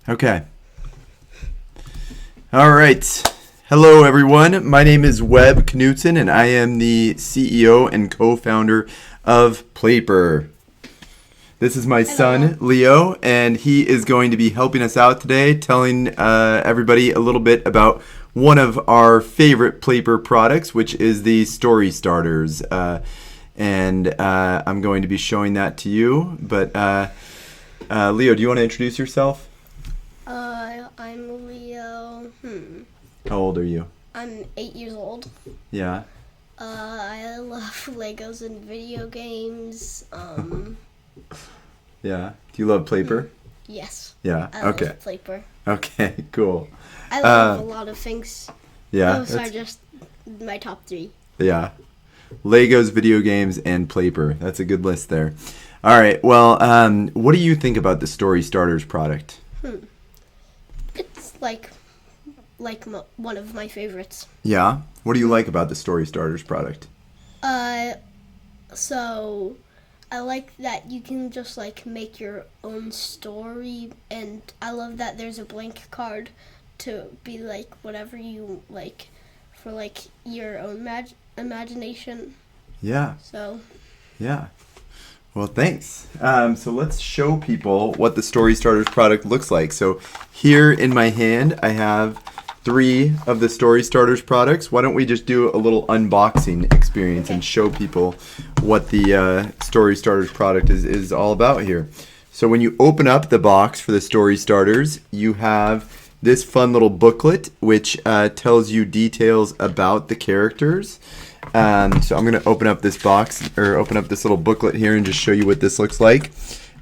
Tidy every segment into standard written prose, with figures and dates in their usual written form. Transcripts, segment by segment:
Okay. All right. Hello, everyone. My name is Webb Knutson, and I am the CEO and co-founder of Playper. This is my son, Leo, and he is going to be helping us out today, telling everybody a little bit about one of our favorite Playper products, which is the Story Starters. And I'm going to be showing that to you. But Leo, do you want to introduce yourself? I'm Leo. How old are you? I'm 8 years old. Yeah. I love Legos and video games. Yeah. Do you love Playper? Yes. Yeah. I Okay. love Playper. Okay. Cool. I love a lot of things. Yeah. Those are just my top 3. Yeah. Legos, video games, and Playper. That's a good list there. All right. Well, what do you think about the Story Starters product? It's like one of my favorites. Yeah. What do you like about the Story Starters product? So I like that you can just make your own story, and I love that there's a blank card to be whatever you like for your own imagination. Yeah. So. Yeah. Well, thanks. So let's show people what the Story Starters product looks like. So here in my hand, I have 3 of the Story Starters products. Why don't we just do a little unboxing experience and show people what the Story Starters product is all about here. So when you open up the box for the Story Starters, you have this fun little booklet which tells you details about the characters. So I'm going to open up this box, or open up this little booklet here, and just show you what this looks like.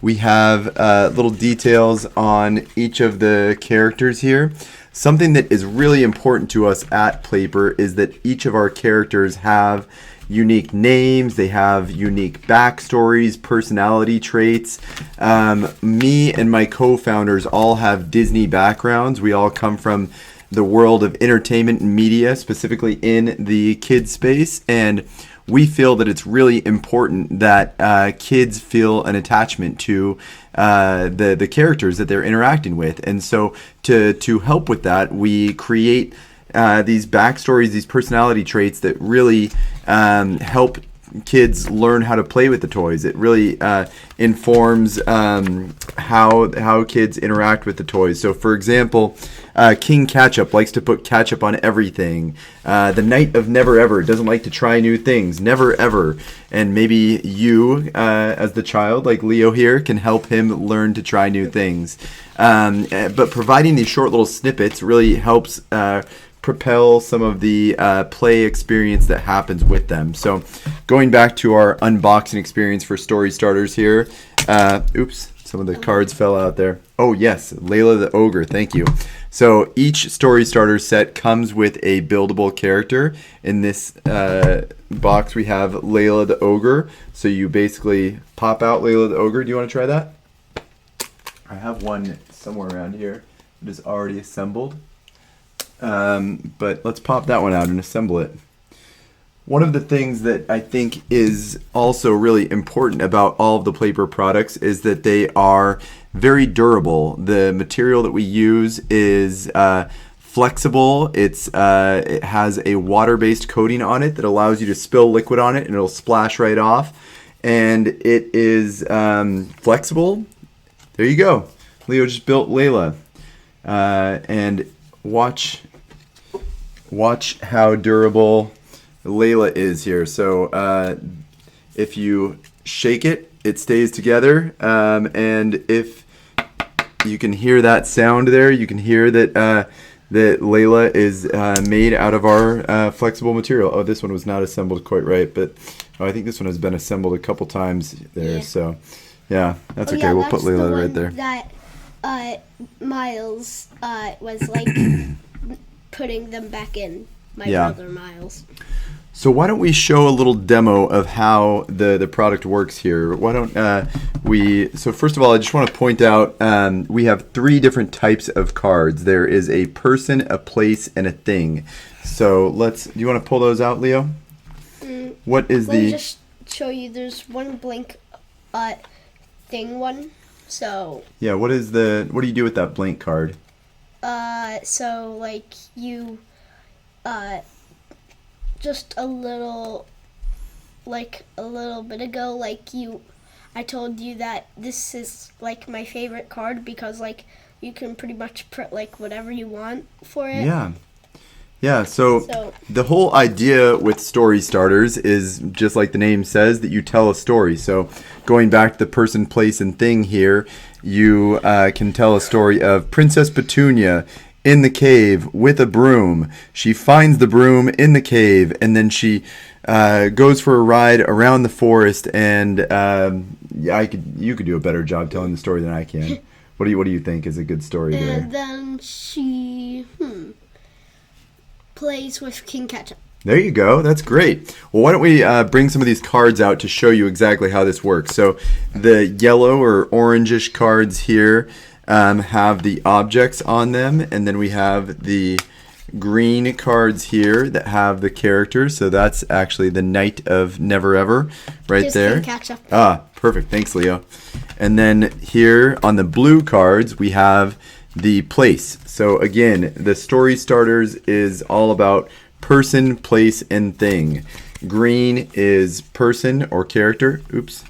We have little details on each of the characters here. Something that is really important to us at Playper is that each of our characters have unique names, they have unique backstories, personality traits. Me and my co-founders all have Disney backgrounds. We all come from the world of entertainment and media, specifically in the kids space, and we feel that it's really important that kids feel an attachment to the characters that they're interacting with. And so to help with that, we create these backstories, these personality traits that really help kids learn how to play with the toys. It really informs how kids interact with the toys. So for example, King Ketchup likes to put ketchup on everything. The Knight of Never Ever doesn't like to try new things, never ever. And maybe you, as the child, like Leo here, can help him learn to try new things. But providing these short little snippets really helps propel some of the play experience that happens with them. So going back to our unboxing experience for Story Starters here. Oops, some of the cards fell out there. Oh yes, Layla the Ogre, thank you. So each Story Starter set comes with a buildable character. In this box we have Layla the Ogre. So you basically pop out Layla the Ogre. Do you want to try that? I have one somewhere around here that is already assembled. But let's pop that one out and assemble it. One of the things that I think is also really important about all of the Playper products is that they are very durable. The material that we use is flexible. It has a water-based coating on it that allows you to spill liquid on it and it'll splash right off. And it is flexible. There you go. Leo just built Layla. And watch how durable Layla is here. So if you shake it, it stays together. And if you can hear that sound there, you can hear that that Layla is made out of our flexible material. Oh, this one was not assembled quite right, but I think this one has been assembled a couple times there. Yeah. So yeah, that's okay. We'll put Layla right there. That Miles was putting them back in. My brother Miles. So why don't we show a little demo of how the product works here? Why don't so first of all, I just want to point out we have 3 different types of cards. There is a person, a place, and a thing. So do you want to pull those out, Leo? What is Let me just show you. There's one blank thing one. So Yeah, what do you do with that blank card? so like you just a little bit ago, I told you that this is like my favorite card because like you can pretty much put like whatever you want for it. Yeah. Yeah, so So the whole idea with story starters is just like the name says, that you tell a story. So going back to the person, place, and thing here, you can tell a story of Princess Petunia in the cave with a broom. She finds the broom in the cave, and then she goes for a ride around the forest. And you could do a better job telling the story than I can. What do you think is a good story there? and then she plays with King Ketchup. There you go. That's great. Well, why don't we bring some of these cards out to show you exactly how this works. So the yellow or orangish cards here have the objects on them, and then we have the green cards here that have the characters. So that's actually the Knight of Never Ever right Just there. King Ketchup. Ah, perfect. Thanks, Leo. And then here on the blue cards, we have the place. So again, the story starters is all about person, place, and thing. Green is person or character. Oops.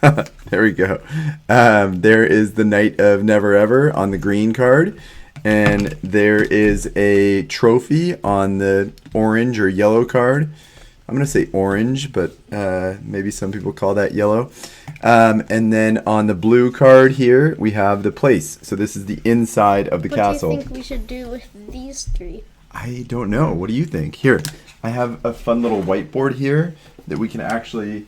There we go. There is the Knight of Never Ever on the green card. And there is a trophy on the orange or yellow card. I'm going to say orange, but maybe some people call that yellow. And then on the blue card here, we have the place. So this is the inside of the castle. What do you think we should do with these three? I don't know. What do you think? Here, I have a fun little whiteboard here that we can actually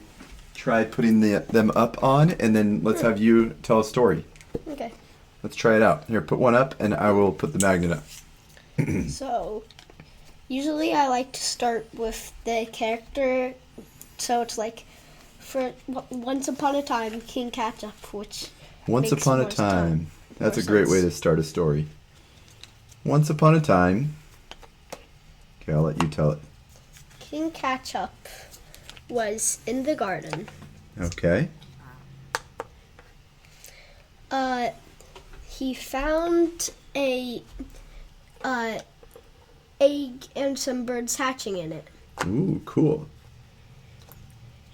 try putting them up on, and then let's have you tell a story. Okay. Let's try it out. Here, put one up, and I will put the magnet up. So, usually I like to start with the character. So it's like, for Once Upon a Time, King Ketchup, which Once makes upon a more time. That's a more great way to sense. start a story. Once upon a time. Okay, I'll let you tell it. King Ketchup was in the garden. Okay. He found a egg and some birds hatching in it. Ooh, cool.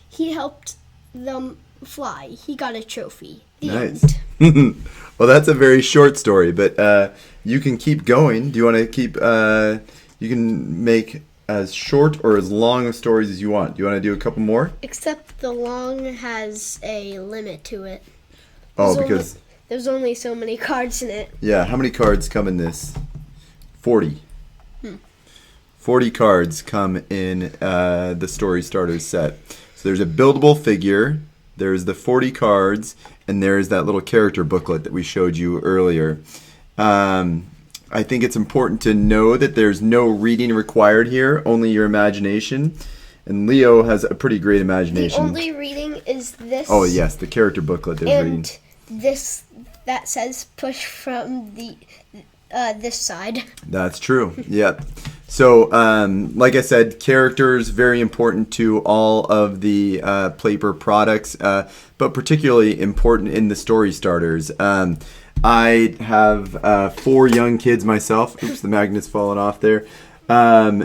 He helped them fly. He got a trophy. The Nice. end. Well, that's a very short story, but you can keep going. Do you want to keep? You can make as short or as long of stories as you want. Do you want to do a couple more? Except the long has a limit to it. Oh, There's because there's only so many cards in it. yeah, how many cards come in this? 40. 40 cards come in the Story Starters set. So there's a buildable figure, there's the 40 cards, and there's that little character booklet that we showed you earlier. I think it's important to know that there's no reading required here, only your imagination. And Leo has a pretty great The imagination. only reading is this. Oh yes, the character booklet there's reading. And this that says push from the this side. That's true. Yep. So, like I said, characters very important to all of the Playper products, but particularly important in the story starters. I have 4 young kids myself. Oops, the magnet's falling off there. And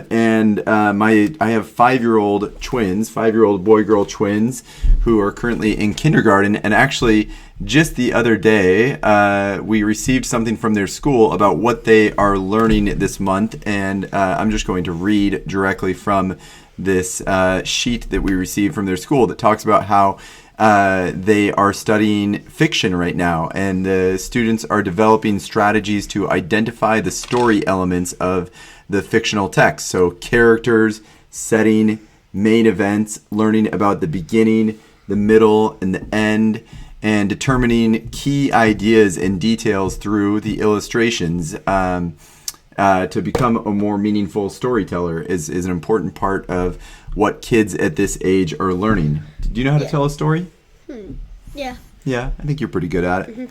I have 5-year-old twins, 5-year-old boy-girl twins, who are currently in kindergarten. And actually, just the other day, we received something from their school about what they are learning this month. And I'm just going to read directly from this sheet that we received from their school that talks about how they are studying fiction right now, and the students are developing strategies to identify the story elements of the fictional text. So characters, setting, main events, learning about the beginning, the middle, and the end, and determining key ideas and details through the illustrations. To become a more meaningful storyteller is an important part of what kids at this age are learning. Do you know how to tell a story? Yeah. Yeah, I think you're pretty good at it.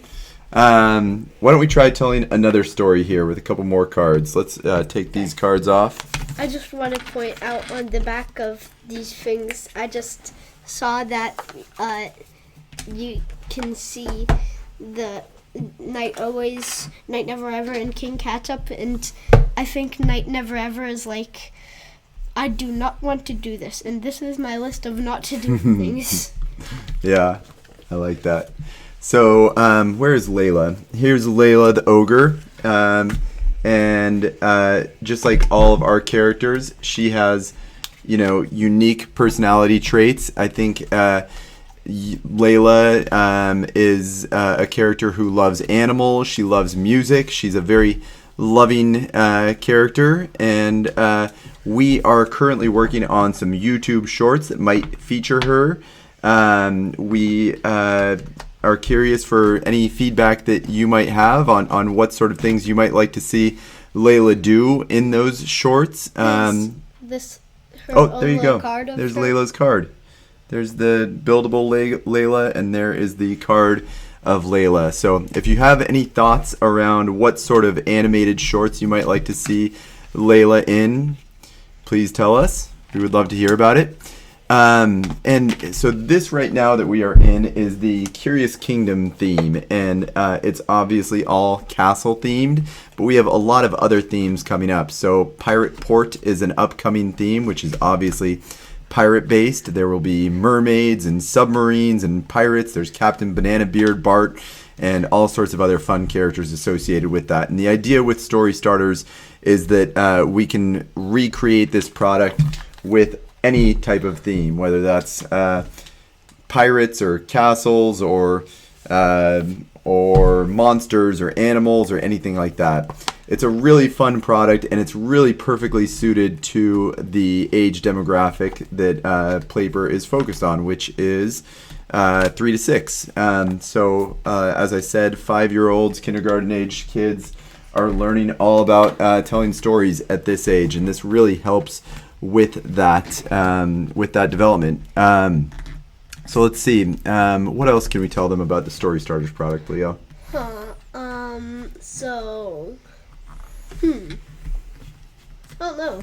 Why don't we try telling another story here with a couple more cards? Let's take these cards off. I just want to point out on the back of these things, I just saw that you can see the Night Never Ever, and King Ketchup, and I think Night Never Ever is like, I do not want to do this, and this is my list of not to do things. Yeah, I like that. So, where's Layla? Here's Layla the ogre. And just like all of our characters, she has, unique personality traits. I think Layla is a character who loves animals. She loves music. She's a very loving character. And we are currently working on some YouTube shorts that might feature her. We are curious for any feedback that you might have on what sort of things you might like to see Layla do in those shorts. There you go. There's Layla's card. There's the buildable Layla, and there is the card of Layla. So if you have any thoughts around what sort of animated shorts you might like to see Layla in, please tell us. We would love to hear about it. And so this right now that we are in is the Curious Kingdom theme, and it's obviously all castle themed, but we have a lot of other themes coming up. So Pirate Port is an upcoming theme, which is obviously pirate based. There will be mermaids and submarines and pirates. There's Captain Banana Beard, Bart, and all sorts of other fun characters associated with that. And the idea with Story Starters is that we can recreate this product with any type of theme, whether that's pirates or castles or monsters or animals or anything like that. It's a really fun product, and it's really perfectly suited to the age demographic that Playper is focused on, which is 3 to 6. So as I said, 5-year-olds, kindergarten age kids are learning all about telling stories at this age, and this really helps with that development. So let's see. What else can we tell them about the Story Starters product, Leo? I don't know.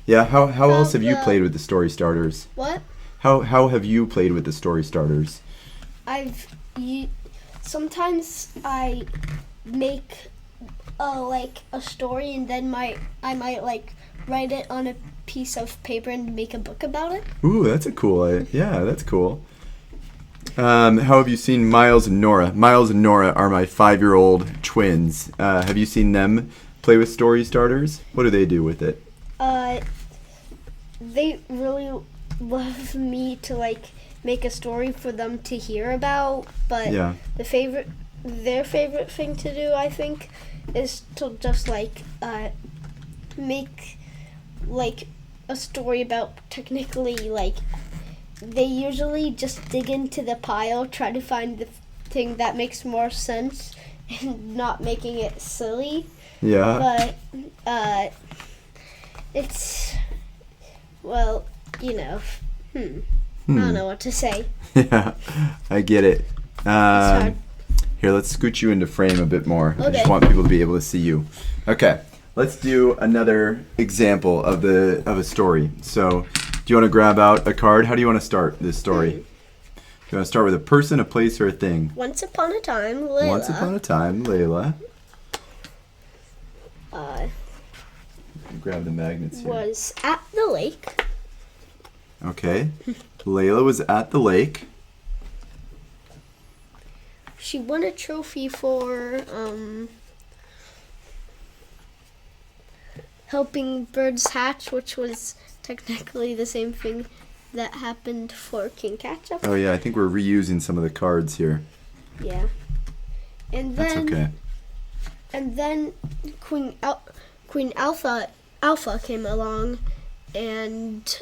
Yeah, how else have you played with the Story Starters? What? How have you played with the Story Starters? Sometimes I make like a story, and then I might like write it on a piece of paper and make a book about it. Ooh, that's a cool idea. Yeah, that's cool. How have you seen Miles and Nora? Miles and Nora are my 5-year-old twins. Have you seen them play with Story Starters? What do they do with it? They really love me to like make a story for them to hear about, but yeah. Their favorite thing to do, I think, is to just like make like a story about technically like they usually just dig into the pile, try to find the thing that makes more sense and not making it silly. Yeah. But it's I don't know what to say. Yeah, I get it. Hard. Here, let's scoot you into frame a bit more. Okay. I just want people to be able to see you. Okay, let's do another example of a story. So, do you want to grab out a card? How do you want to start this story? Do you want to start with a person, a place, or a thing? Once upon a time, Layla. Once upon a time, Layla. Grab the magnets here. Was at the lake. Okay. Layla was at the lake. She won a trophy for helping birds hatch, which was technically the same thing that happened for King Ketchup. Oh yeah, I think we're reusing some of the cards here. Yeah. And That's then okay. And then Queen Alpha came along, and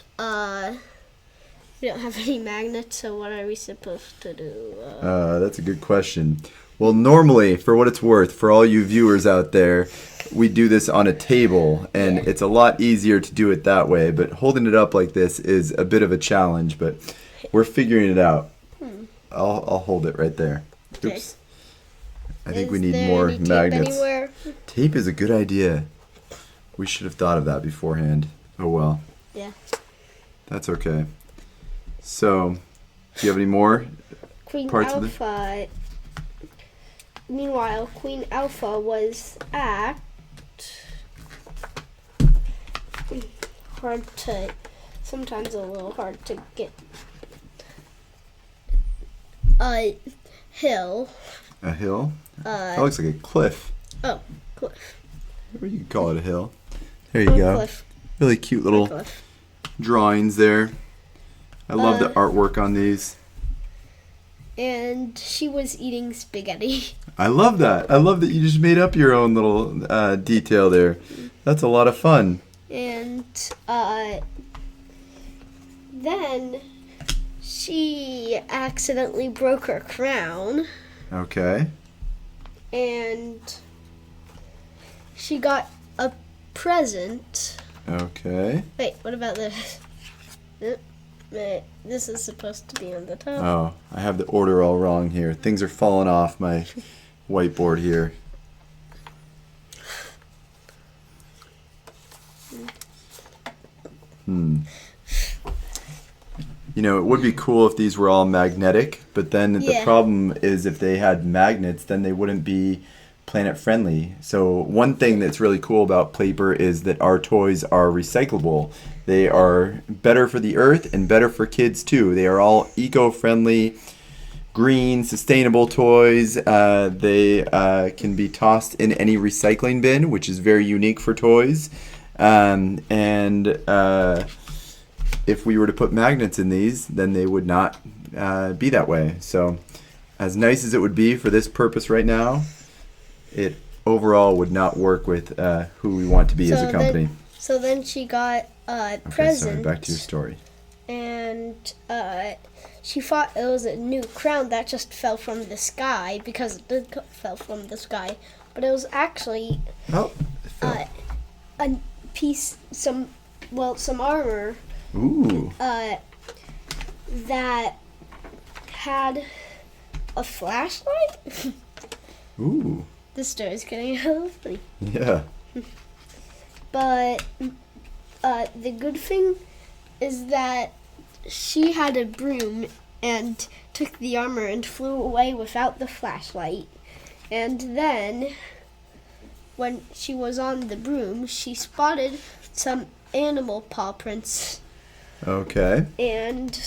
we don't have any magnets, so what are we supposed to do? That's a good question. Well, normally, for what it's worth, for all you viewers out there, we do this on a table, and it's a lot easier to do it that way, but holding it up like this is a bit of a challenge, but we're figuring it out. I'll hold it right there. Okay. Oops. I think we need more magnets. Anywhere? Tape is a good idea. We should have thought of that beforehand. Oh well. Yeah. That's okay. So, do you have any more Queen parts Alpha. of meanwhile, Queen Alpha was at sometimes a little hard to get a hill. A hill? That looks like a cliff. Oh, cliff. Or you could call it a hill. There you Oh, go. cliff. Really cute little Cliff. drawings there. I love the artwork on these. And she was eating spaghetti. I love that. I love that you just made up your own little detail there. That's a lot of fun. And then she accidentally broke her crown. Okay. And she got a present. Okay. Wait, what about this? Wait, this is supposed to be on the top. Oh, I have the order all wrong here. Things are falling off my whiteboard here. You know, it would be cool if these were all magnetic, but then the problem is if they had magnets, then they wouldn't be planet friendly. So one thing that's really cool about Playper is that our toys are recyclable. They are better for the earth and better for kids too. They are all eco-friendly, green, sustainable toys. They can be tossed in any recycling bin, which is very unique for toys. If we were to put magnets in these, then they would not be that way. So as nice as it would be for this purpose right now, it overall would not work with who we want to be as a company. So then she got a Okay, present. sorry, back to your story. And she thought it was a new crown that just fell from the sky, because it did fell from the sky. But it was actually Oh, it fell. a piece, some armor Ooh. that had a flashlight. Ooh. This story's getting a little funny. Yeah. But the good thing is that she had a broom and took the armor and flew away without the flashlight. And then, when she was on the broom, she spotted some animal paw prints. Okay. And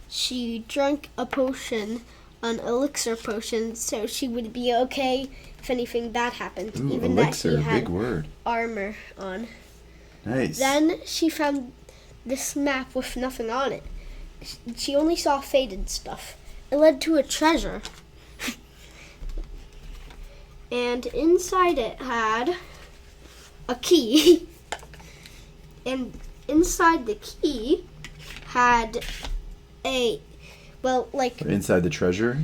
she drank a potion, an elixir potion, so she would be okay if anything bad happened. Ooh, even elixir, that she had big word. armor on. Nice. Then she found this map with nothing on it. She only saw faded stuff. It led to a treasure. And inside it had a key. And inside the key had a, inside the treasure?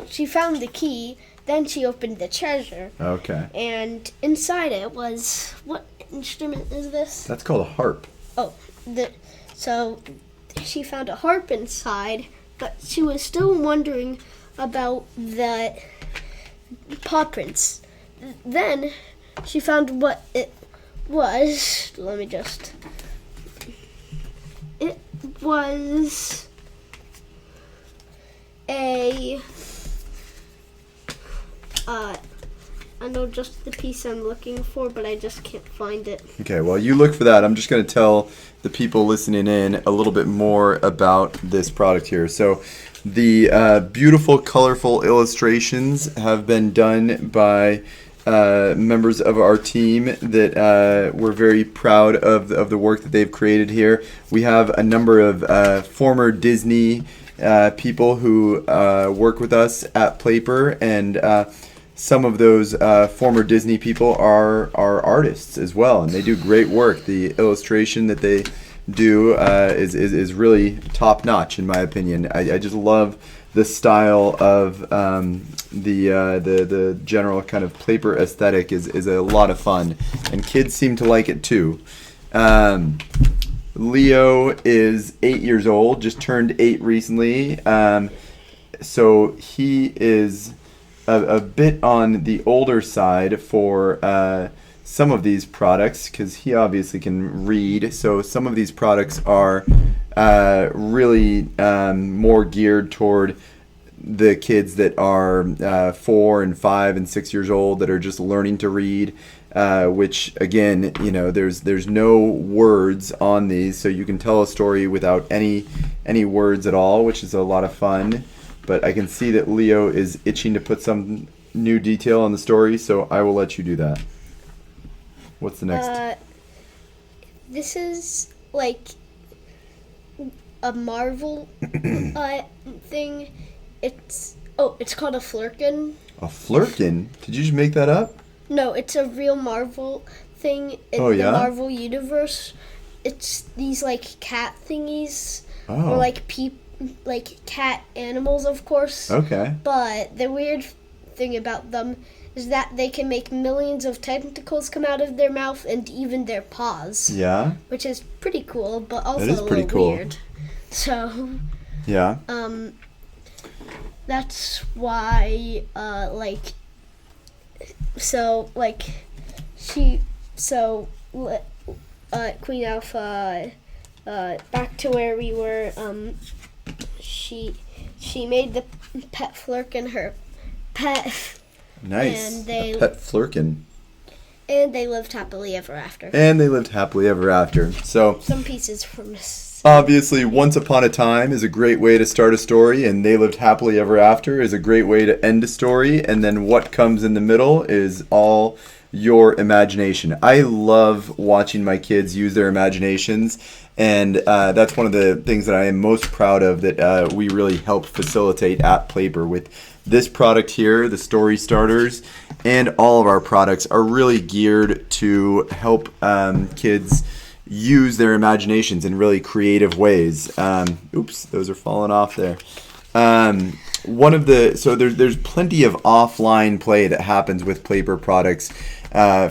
she found the key, then she opened the treasure. Okay. And inside it was, what instrument is this? That's called a harp. Oh, so she found a harp inside, but she was still wondering about the paw prints. Then she found what it was. It was a I know just the piece I'm looking for, but I just can't find it. Okay, well, you look for that. I'm just going to tell the people listening in a little bit more about this product here. So the beautiful, colorful illustrations have been done by members of our team that we're very proud of the work that they've created here. We have a number of former Disney people who work with us at Playper, and some of those former Disney people are artists as well, and they do great work. The illustration that they do is really top notch in my opinion. I just love the style of the general kind of Playper aesthetic is a lot of fun, and kids seem to like it too. Leo is 8 years old, just turned 8 recently, so he is a bit on the older side for some of these products, because he obviously can read. So some of these products are really more geared toward the kids that are 4 and 5 and 6 years old that are just learning to read. Which again, there's no words on these, so you can tell a story without any words at all, which is a lot of fun. But I can see that Leo is itching to put some new detail on the story, so I will let you do that. What's the next? This is like a Marvel thing. It's called a flurkin. A flurkin? Did you just make that up? No, it's a real Marvel thing in the Marvel universe. It's these like cat thingies, or like cat animals, of course. Okay. But the weird thing about them is that they can make millions of tentacles come out of their mouth and even their paws. Yeah. Which is pretty cool, but also a little cool. Weird. So. Yeah. That's why Queen Alpha, back to where we were. She made the pet flurkin her pet. Nice. And a pet flurkin. And they lived happily ever after. So some pieces from. Obviously, Once Upon a Time is a great way to start a story, and They Lived Happily Ever After is a great way to end a story, and then what comes in the middle is all your imagination. I love watching my kids use their imaginations, and that's one of the things that I am most proud of that we really help facilitate at Playper. With this product here, the Story Starters, and all of our products are really geared to help kids use their imaginations in really creative ways. Oops, those are falling off there. There's plenty of offline play that happens with Playper products.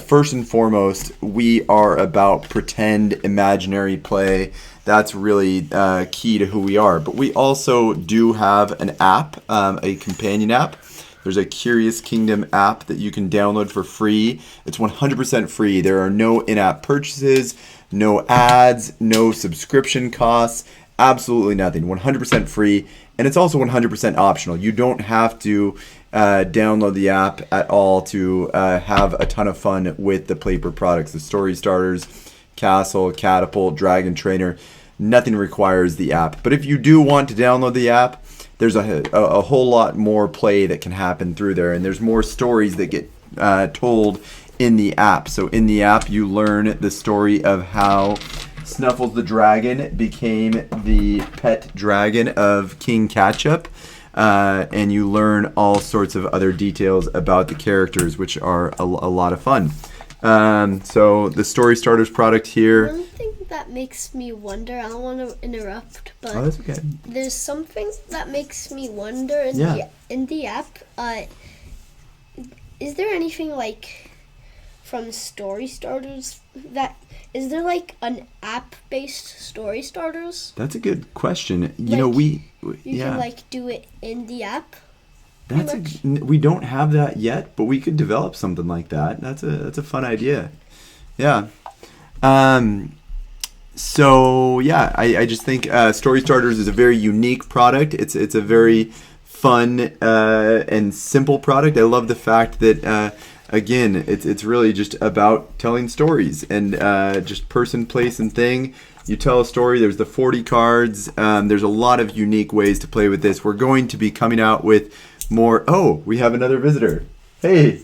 First and foremost, we are about pretend imaginary play. That's really key to who we are. But we also do have an app, a companion app. There's a Curious Kingdom app that you can download for free. It's 100% free. There are no in-app purchases, no ads, no subscription costs, absolutely nothing. 100% free, and it's also 100% optional. You don't have to download the app at all to have a ton of fun with the Playper products. The Story Starters, Castle, Catapult, Dragon Trainer, nothing requires the app. But if you do want to download the app, there's a whole lot more play that can happen through there, and there's more stories that get told in the app. So in the app, you learn the story of how Snuffles the dragon became the pet dragon of King Ketchup, and you learn all sorts of other details about the characters, which are a lot of fun. So the Story Starters product here. One thing that makes me wonder, I don't want to interrupt, but that's okay. There's something that makes me wonder in the app. Is there anything like from Story Starters is there like an app-based Story Starters? That's a good question. You can like do it in the app. We don't have that yet, but we could develop something like that. That's a fun idea. Yeah. I just think Story Starters is a very unique product. It's a very fun and simple product. I love the fact that again, it's really just about telling stories and just person, place, and thing. You tell a story. There's the 40 cards. There's a lot of unique ways to play with this. We're going to be coming out with more. Oh, we have another visitor. Hey,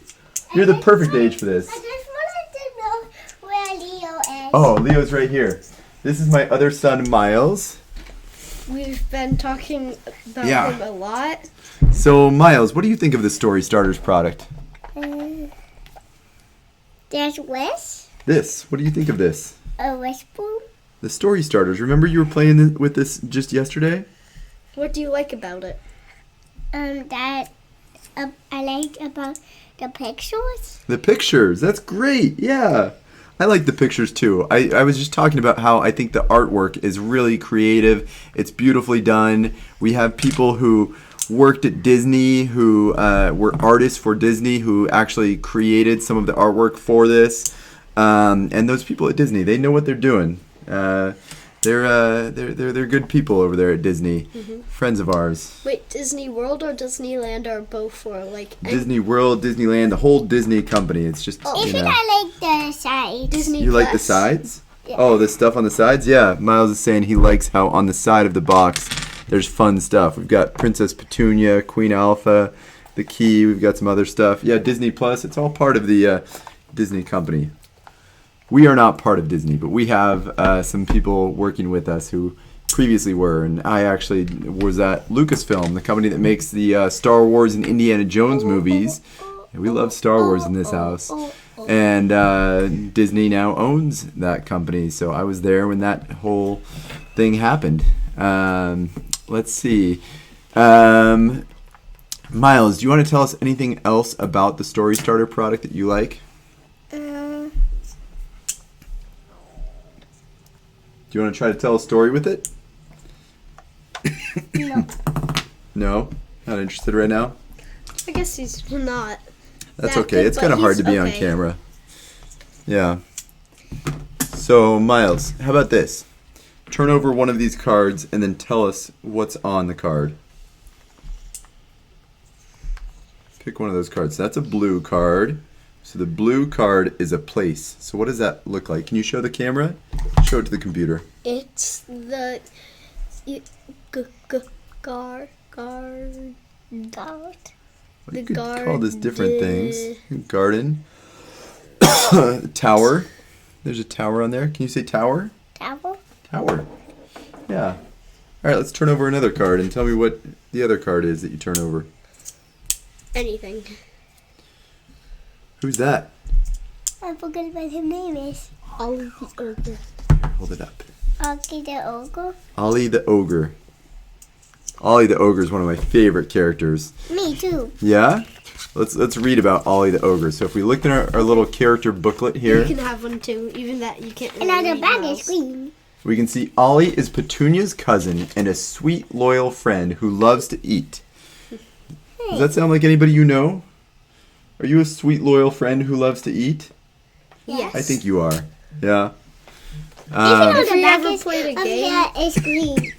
you're the perfect age for this. I just wanted to know where Leo is. Oh, Leo's right here. This is my other son, Miles. We've been talking about him a lot. So, Miles, what do you think of the Story Starters product? There's Wish. This. What do you think of this? A wishbone. The Story Starters. Remember you were playing with this just yesterday? What do you like about it? I like about the pictures. The pictures. That's great. Yeah. I like the pictures too. I was just talking about how I think the artwork is really creative. It's beautifully done. We have people who worked at Disney, who were artists for Disney, who actually created some of the artwork for this. And those people at Disney, they know what they're doing. They're good people over there at Disney. Friends of ours. Wait, Disney World or Disneyland are both for like Disney World, Disneyland, the whole Disney company. It's just If I like the sides. Disney. You like the Plus. sides? Yeah. Oh, the stuff on the sides? Yeah. Miles is saying he likes how on the side of the box there's fun stuff. We've got Princess Petunia, Queen Alpha, the Key. We've got some other stuff. Yeah, Disney Plus. It's all part of the Disney company. We are not part of Disney, but we have some people working with us who previously were. And I actually was at Lucasfilm, the company that makes the Star Wars and Indiana Jones movies. And we love Star Wars in this house. And Disney now owns that company. So I was there when that whole thing happened. Let's see. Miles, do you want to tell us anything else about the Story Starter product that you like? Do you want to try to tell a story with it? No. No? Not interested right now? I guess he's not. That's that okay. good, It's but kind of hard he's to be on okay. camera. Yeah. So, Miles, how about this? Turn over one of these cards and then tell us what's on the card. Pick one of those cards. That's a blue card. So the blue card is a place. So what does that look like? Can you show the camera? Show it to the computer. It's the guard. God. Well, The you could call this different things. garden. Garden. Tower. There's a tower on there. Can you say tower? Towel. Tower. Yeah. All right, let's turn over another card and tell me what the other card is that you turn over. Anything. Who's that? I forgot what his name is. Ollie the ogre. Hold it up. Okay, the ogre. Ollie the Ogre. Ollie the Ogre is one of my favorite characters. Me too. Yeah? Let's read about Ollie the Ogre. So if we look in our little character booklet You here, can have one too, even that you can't really And on the read back Miles. is green. we can see Ollie is Petunia's cousin and a sweet, loyal friend who loves to eat. Does that sound like anybody you know? Are you a sweet, loyal friend who loves to eat? Yes. I think you are. Yeah. Even on If the we back ever is, played a of game- here is green.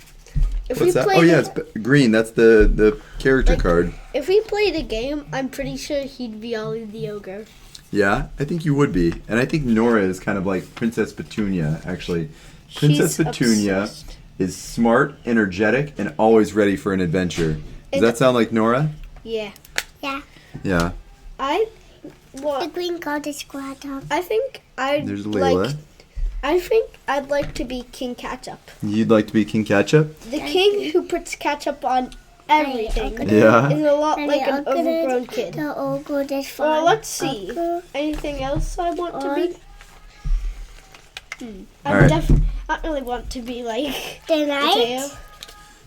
If What's we that? played Oh, yeah, it's green. That's the character Like- card. If we played a game, I'm pretty sure he'd be Ollie the ogre. Yeah, I think you would be. And I think Nora is kind of like Princess Petunia, actually. Princess She's Petunia obsessed. is smart, energetic, and always ready for an adventure. Does And- that sound like Nora? Yeah. Yeah. Yeah. The green card is squat up. I think I'd There's Layla. like. I think I'd like to be King Ketchup, You'd like to be King Ketchup? the king who puts ketchup on everything. Yeah. Is a lot And like the an ogre- overgrown kid. The ogre is fine. Well, let's see. Ogre. Anything else I want to be? I Alright. don't really want to be like The night. Mateo.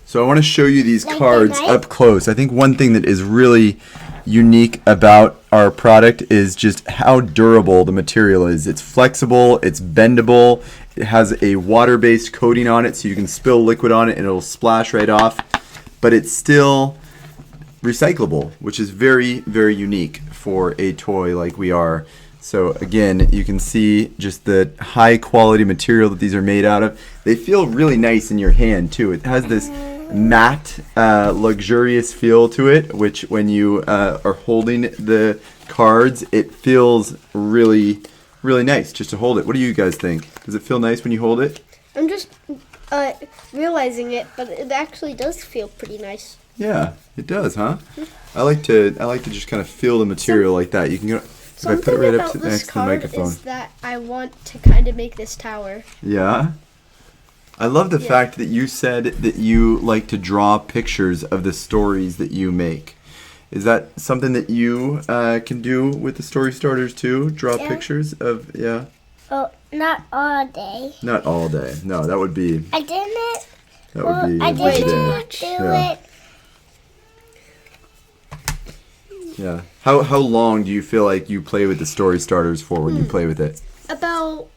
So I want to show you these Like the cards knife? up close. I think one thing that is really unique about our product is just how durable the material is. It's flexible, it's bendable, it has a water-based coating on it so you can spill liquid on it and it'll splash right off, but it's still recyclable, which is very, very unique for a toy like we are. So again, you can see just the high quality material that these are made out of. They feel really nice in your hand too. It has this matte, luxurious feel to it, which when you are holding the cards, it feels really, really nice just to hold it. What do you guys think? Does it feel nice when you hold it? I'm just realizing it, but it actually does feel pretty nice. Yeah, it does, huh? I like to just kind of feel the material like that. You can go. If I put it Something right about up to, this next to the card microphone. is that I want to kind of make this tower. Yeah. I love the fact that you said that you like to draw pictures of the stories that you make. Is that something that you can do with the story starters too? Draw Yeah. pictures of, yeah? Oh, not all day. Not all day. No, that would be, I didn't. that would be I every day. didn't do Yeah. it. Yeah. How long do you feel like you play with the story starters for when you play with it? About,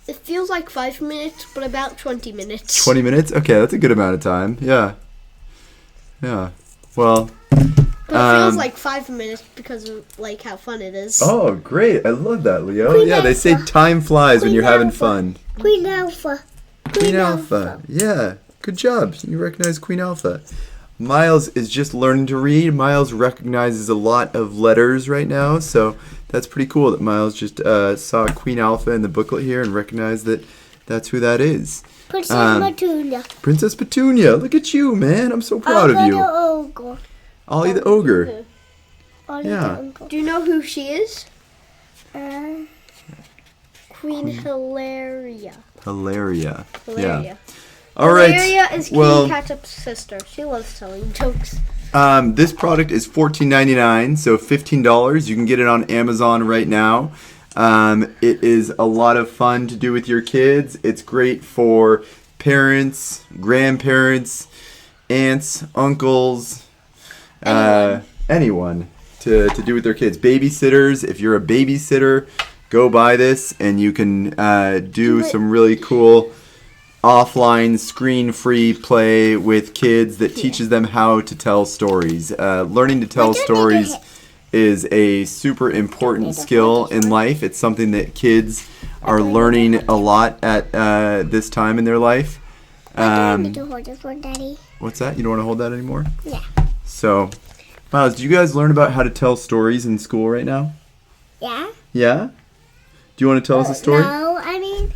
it feels like 5 minutes, but about 20 minutes. 20 minutes? Okay, that's a good amount of time. Yeah. Yeah. Well, But it feels Um, like 5 minutes because of like how fun it is. oh, great. I love that, Leo. Queen Yeah, they say Alpha. time flies when Queen you're having Alpha. fun. Queen Alpha. Queen Alpha. Yeah, good job. You recognize Queen Alpha. Miles is just learning to read. Miles recognizes a lot of letters right now, so that's pretty cool that Miles just saw Queen Alpha in the booklet here and recognized that that's who that is. Princess Petunia. Princess Petunia. Look at you, man. I'm so proud of you. Ogre. Ollie the Ogre. Ollie Yeah. the Ogre. Do you know who she is? Queen Hilaria. Hilaria. Hilaria. Yeah. All right. Hilaria is King Well, Ketchup's sister. She loves telling jokes. this product is $14.99, so $15. You can get it on Amazon right now. It is a lot of fun to do with your kids. It's great for parents, grandparents, aunts, uncles, anyone to do with their kids. Babysitters, if you're a babysitter, go buy this and you can do some really cool offline screen-free play with kids that teaches them how to tell stories. Learning to tell stories is a super important skill in life. It's something that kids are learning a lot at this time in their life. Daddy. What's that? You don't want to hold that anymore? Yeah. So, Miles, do you guys learn about how to tell stories in school right now? Yeah? Yeah? Do you want to tell us a story? No, I mean,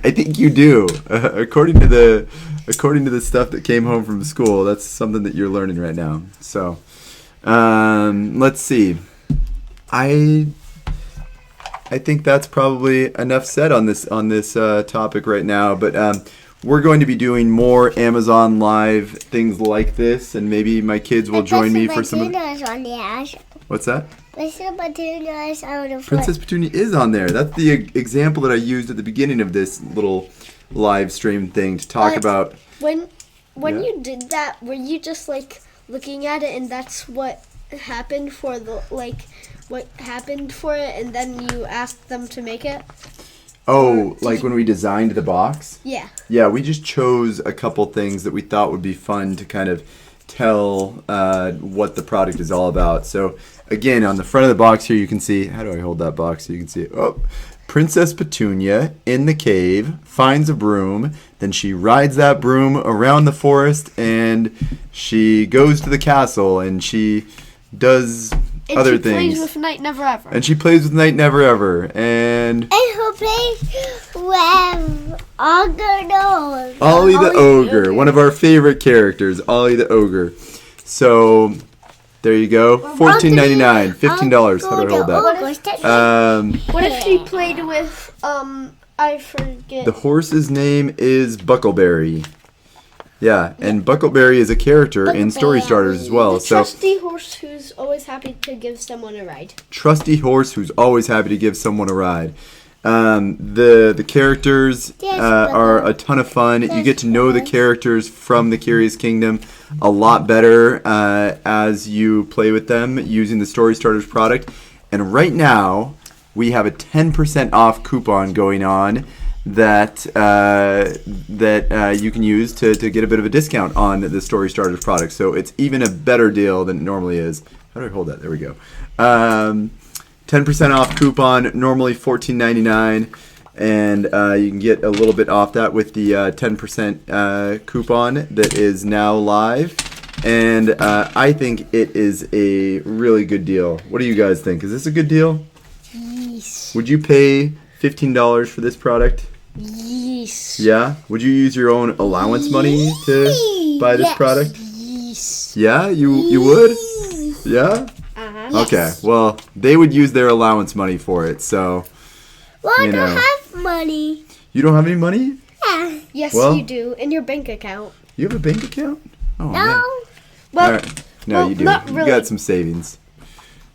I think you do. According to the stuff that came home from school, that's something that you're learning right now. So, let's see. I think that's probably enough said on this topic right now. But we're going to be doing more Amazon Live things like this, and maybe my kids will join me for some. On the ash. What's that? Princess Petunia is on the foot. Princess Petunia is on there. That's the example that I used at the beginning of this little live stream thing to talk about. When Yeah. you did that, were you just like looking at it and that's what happened for the what happened for it, and then you asked them to make it? Oh, like when we designed the box? Yeah. Yeah, we just chose a couple things that we thought would be fun to kind of tell what the product is all about. So again, on the front of the box here, you can see, how do I hold that box so you can see it? Oh, Princess Petunia in the cave finds a broom, then she rides that broom around the forest, and she goes to the castle, and she does And other she things. plays with Night Never Ever. And she plays with Night Never Ever, and who plays with Ogre? Ollie the Ogre, one of our favorite characters, Ollie the Ogre. So there you go, $14.99, $15. How do I hold that? What if she played with I forget. The horse's name is Buckleberry. Yeah, and Buckleberry is a character in Story Starters as well. The So trusty horse who's always happy to give someone a ride. trusty horse who's always happy to give someone a ride. The characters are a ton of fun. You get to know the characters from the Curious Kingdom a lot better as you play with them using the Story Starters product. And right now, we have a 10% off coupon going on that you can use to get a bit of a discount on the Story Starters product. So it's even a better deal than it normally is. How do I hold that? There we go. 10% off coupon, normally $14.99, and you can get a little bit off that with the 10% coupon that is now live. And I think it is a really good deal. What do you guys think? Is this a good deal? Yes. Would you pay $15 for this product? Yes. Yeah? Would you use your own allowance money to buy this product? Yes. Yeah? You would? Yeah? Uh-huh. Okay, well, they would use their allowance money for it, so, Well, I you don't know. have money. You don't have any money? Yeah. Yes, Well- you do. In your bank account. You have a bank account? Oh, No. man. Well, All right. No, well, you do. not You really. got some savings.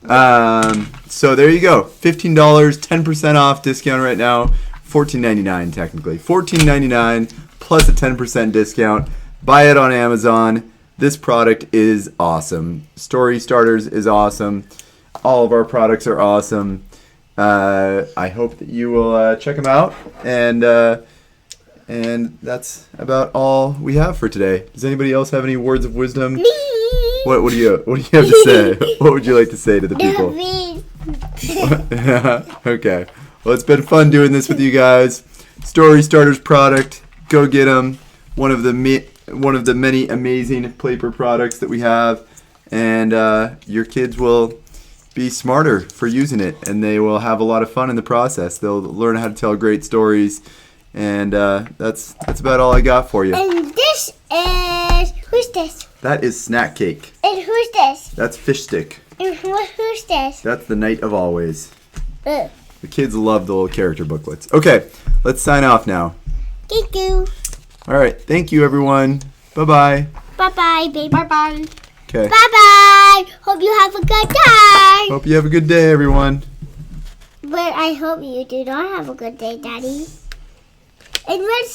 So there you go. $15, 10% off discount right now. $14.99 technically. $14.99 plus a 10% discount. Buy it on Amazon. This product is awesome. Story Starters is awesome. All of our products are awesome. I hope that you will check them out. And that's about all we have for today. Does anybody else have any words of wisdom? What do you have to say? What would you like to say to the people? Okay. Well, it's been fun doing this with you guys. Story Starters product. Go get them. One of the many amazing Playper products that we have, and your kids will be smarter for using it, and they will have a lot of fun in the process. They'll learn how to tell great stories, and that's about all I got for you. And this is, who's this? That is Snack Cake. And who's this? That's Fish Stick. And who's this? That's the Knight of Always. Ugh. The kids love the little character booklets. Okay, let's sign off now. Thank you. All right, thank you, everyone. Bye-bye. Bye-bye, baby. Bye-bye. Okay. Bye-bye. Hope you have a good day. Hope you have a good day, everyone. But I hope you do not have a good day, Daddy. And let's